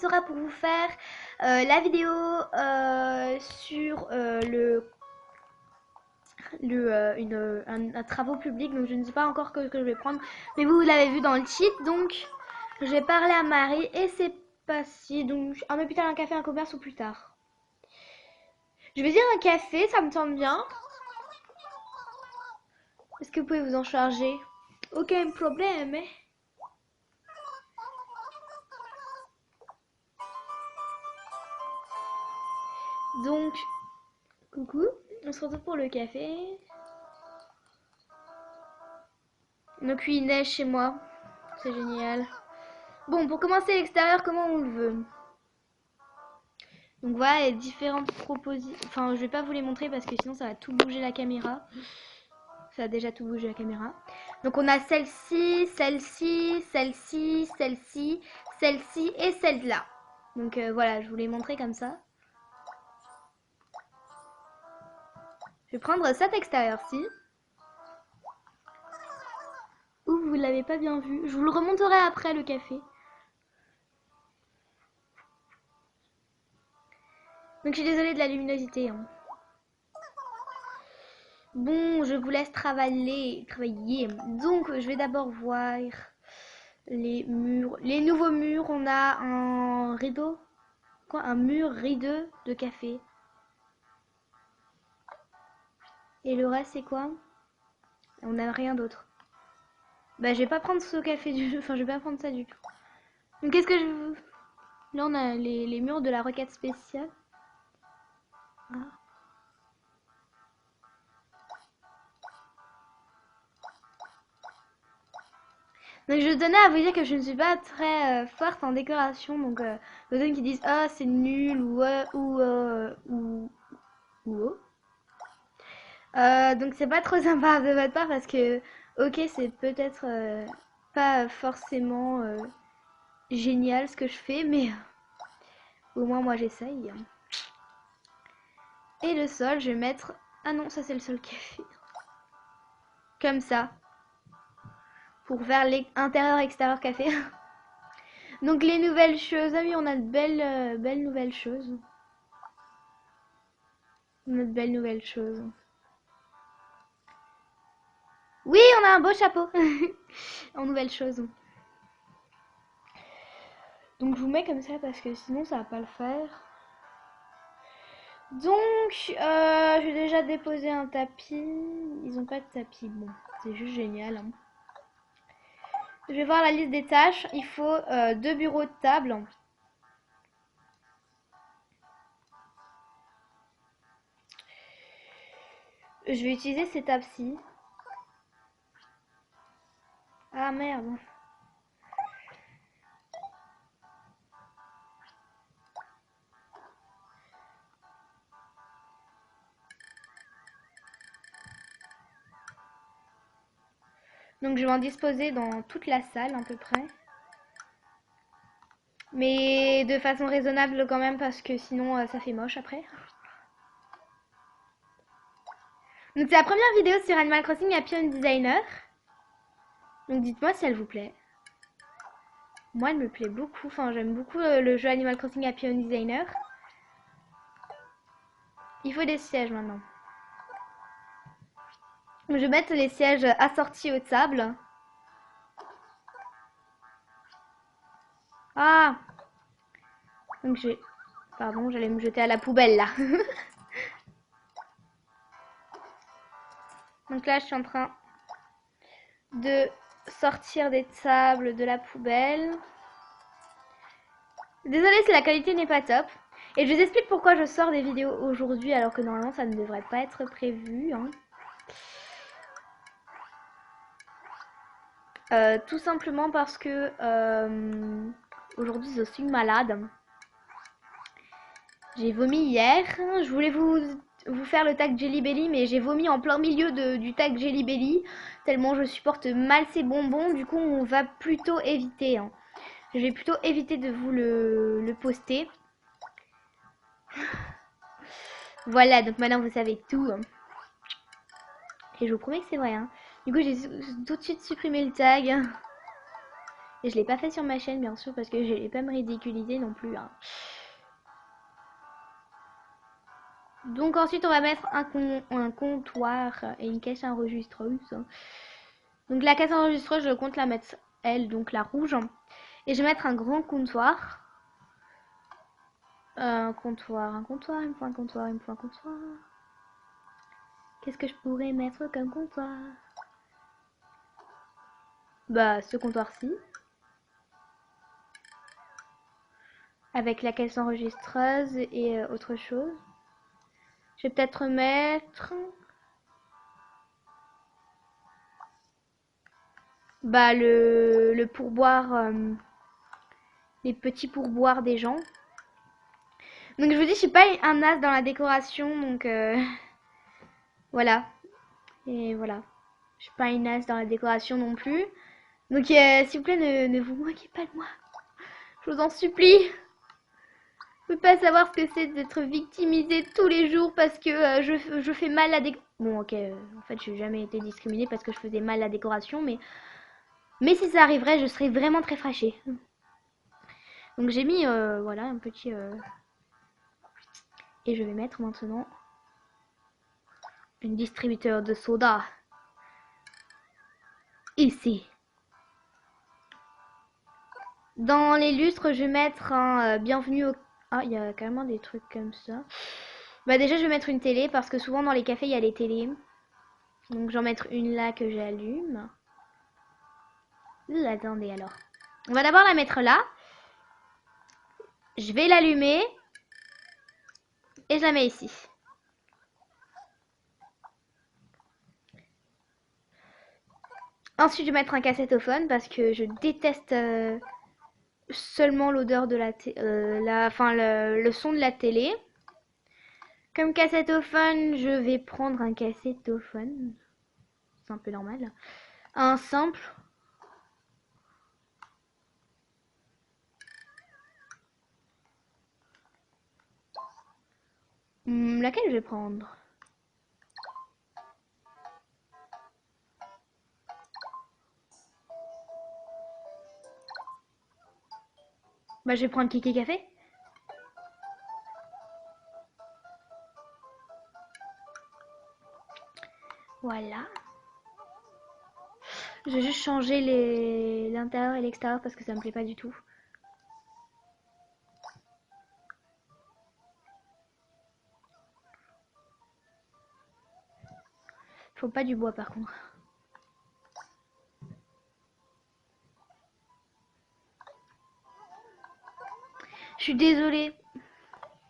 sera pour vous faire la vidéo sur un travaux public. Donc je ne sais pas encore que je vais prendre, mais vous l'avez vu dans le cheat. Donc je vais parler à Marie et c'est passé. Donc un hôpital, un café, un commerce ou plus tard. Je vais dire un café, ça me semble bien. Est-ce que vous pouvez vous en charger? Aucun problème. Donc, coucou, on se retrouve pour le café. Donc oui, il neige chez moi. C'est génial. Bon, pour commencer l'extérieur, comment on le veut? Donc voilà les différentes propositions. Enfin, je vais pas vous les montrer parce que sinon ça va tout bouger la caméra. Ça a déjà tout bougé la caméra. Donc on a celle-ci, celle-ci, celle-ci, celle-ci, celle-ci et celle-là. Donc voilà, je vous les montrer comme ça. Je vais prendre cet extérieur-ci. Ouh, vous l'avez pas bien vu. Je vous le remonterai après le café. Donc je suis désolée de la luminosité. Hein. Bon, je vous laisse travailler. Donc je vais d'abord voir les murs. Les nouveaux murs, on a un rideau. Quoi? Un mur rideau de café. Et le reste c'est quoi? On n'a rien d'autre. Bah je vais pas prendre ce café du jeu. Enfin je vais pas prendre ça du tout. Donc qu'est-ce que je... Là on a les murs de la requête spéciale. Ah. Donc je tenais à vous dire que je ne suis pas très forte en décoration. Donc les gens qui disent ah c'est nul ou donc c'est pas trop sympa de votre part parce que ok c'est peut-être pas forcément génial ce que je fais mais au moins moi j'essaye. Et le sol je vais mettre... Ah non ça c'est le sol café. Comme ça. Pour faire l'intérieur extérieur café. Donc les nouvelles choses. Ah oui on a de belles nouvelles choses. On a de belles nouvelles choses. Oui on a un beau chapeau. En nouvelles choses. Donc je vous mets comme ça parce que sinon ça va pas le faire. Donc j'ai déjà déposé un tapis. Ils ont pas de tapis. Bon, c'est juste génial. Hein. Je vais voir la liste des tâches. Il faut 2 bureaux de table. Je vais utiliser ces tables-ci. Ah merde. Donc je vais en disposer dans toute la salle à peu près. Mais de façon raisonnable quand même parce que sinon ça fait moche après. Donc c'est la première vidéo sur Animal Crossing Happy Home Designer. Donc dites-moi si elle vous plaît. Moi elle me plaît beaucoup. Enfin j'aime beaucoup le jeu Animal Crossing Happy Home Designer. Il faut des sièges maintenant. Je vais mettre les sièges assortis aux tables. Ah! Donc j'ai... Pardon, j'allais me jeter à la poubelle là. Donc là, je suis en train de sortir des tables de la poubelle. Désolée si la qualité n'est pas top. Et je vous explique pourquoi je sors des vidéos aujourd'hui alors que normalement ça ne devrait pas être prévu. Hein. Tout simplement parce que aujourd'hui je suis malade. J'ai vomi hier. Je voulais vous faire le tag Jelly Belly, mais j'ai vomi en plein milieu du tag Jelly Belly. Tellement je supporte mal ces bonbons. Du coup, on va plutôt éviter. Hein. Je vais plutôt éviter de vous le poster. Voilà, donc maintenant vous savez tout. Hein. Et je vous promets que c'est vrai. Hein. Du coup, j'ai tout de suite supprimé le tag. Et je l'ai pas fait sur ma chaîne, bien sûr, parce que je vais pas me ridiculiser non plus, hein. Donc ensuite, on va mettre un comptoir et une caisse enregistreuse. Donc la caisse enregistreuse, je compte la mettre, elle, donc la rouge. Et je vais mettre un grand comptoir. Un comptoir, il me faut un comptoir, il me faut un comptoir. Qu'est-ce que je pourrais mettre comme comptoir? Bah, ce comptoir-ci. Avec la caisse enregistreuse et autre chose. Je vais peut-être mettre... Bah, le pourboire... les petits pourboires des gens. Donc je vous dis, je suis pas un as dans la décoration, donc... voilà. Et voilà. Je suis pas une as dans la décoration non plus. Donc s'il vous plaît, ne vous moquez pas de moi. Je vous en supplie. Je peux pas savoir ce que c'est d'être victimisée tous les jours parce que je fais mal la décoration. Bon, ok, en fait, j'ai jamais été discriminée parce que je faisais mal la décoration, mais si ça arriverait, je serais vraiment très fâchée. Donc j'ai mis, voilà, un petit... Et je vais mettre maintenant un distributeur de soda. Ici. Dans les lustres, je vais mettre un bienvenue au... Ah, il y a carrément des trucs comme ça. Bah déjà, je vais mettre une télé parce que souvent dans les cafés, il y a les télés. Donc j'en mettre une là que j'allume. Attendez alors. On va d'abord la mettre là. Je vais l'allumer. Et je la mets ici. Ensuite, je vais mettre un cassettophone parce que je déteste seulement l'odeur de le son de la télé. Comme cassettophone, je vais prendre un cassettophone. C'est un peu normal. Un simple. Laquelle je vais prendre? Bah, je vais prendre Kiki Café. Voilà. Je vais juste changer l'intérieur et l'extérieur parce que ça me plaît pas du tout. Faut pas du bois par contre. Je suis désolée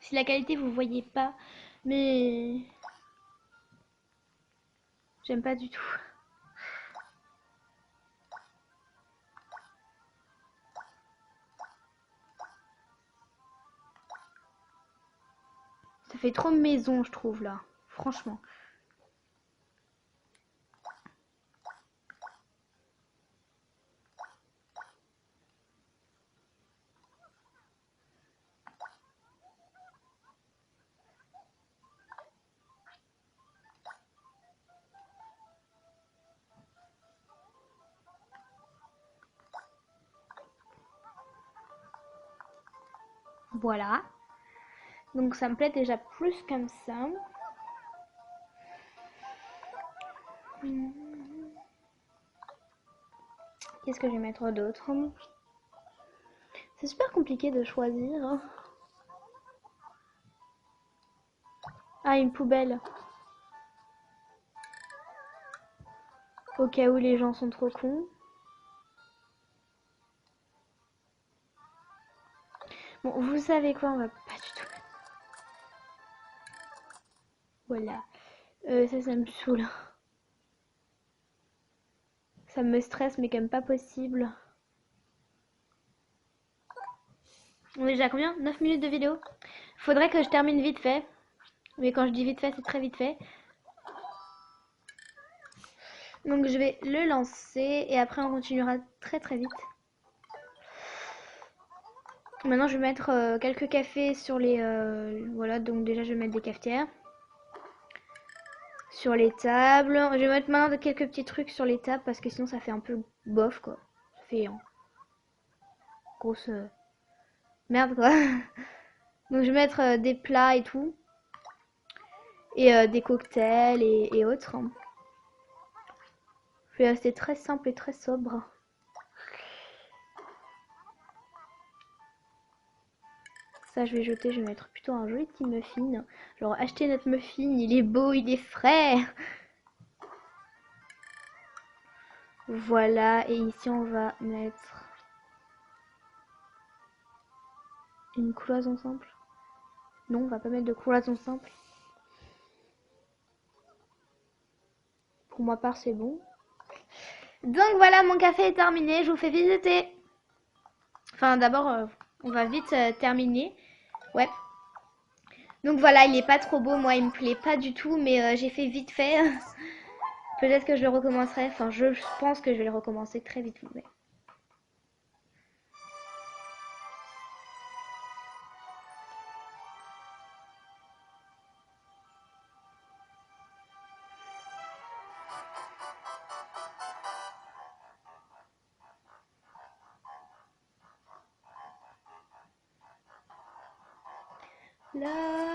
si la qualité vous voyez pas, mais j'aime pas du tout. Ça fait trop maison, je trouve là, franchement. Voilà. Donc ça me plaît déjà plus comme ça. Qu'est-ce que je vais mettre d'autre? C'est super compliqué de choisir. Ah, une poubelle. Au cas où les gens sont trop cons. Bon, vous savez quoi, on va pas du tout. Voilà. Ça me saoule. Ça me stresse, mais quand même pas possible. On est déjà à combien? 9 minutes de vidéo? Faudrait que je termine vite fait. Mais quand je dis vite fait, c'est très vite fait. Donc je vais le lancer et après on continuera très très vite. Maintenant je vais mettre quelques cafés sur les... voilà, donc déjà je vais mettre des cafetières. Sur les tables. Je vais mettre maintenant quelques petits trucs sur les tables parce que sinon ça fait un peu bof quoi. Ça fait... grosse merde quoi. Donc je vais mettre des plats et tout. Et des cocktails et autres. Je vais rester très simple et très sobre. Ça je vais jeter, je vais mettre plutôt un joli petit muffin. Genre acheter notre muffin, il est beau, il est frais. Voilà, et ici on va mettre une cloison simple. Non, on va pas mettre de cloison simple. Pour ma part c'est bon. Donc voilà, mon café est terminé, je vous fais visiter. Enfin d'abord, on va vite terminer. Ouais. Donc voilà, il est pas trop beau, moi il me plaît pas du tout, mais j'ai fait vite fait. Peut-être que je le recommencerai, enfin je pense que je vais le recommencer très vite. Mais... La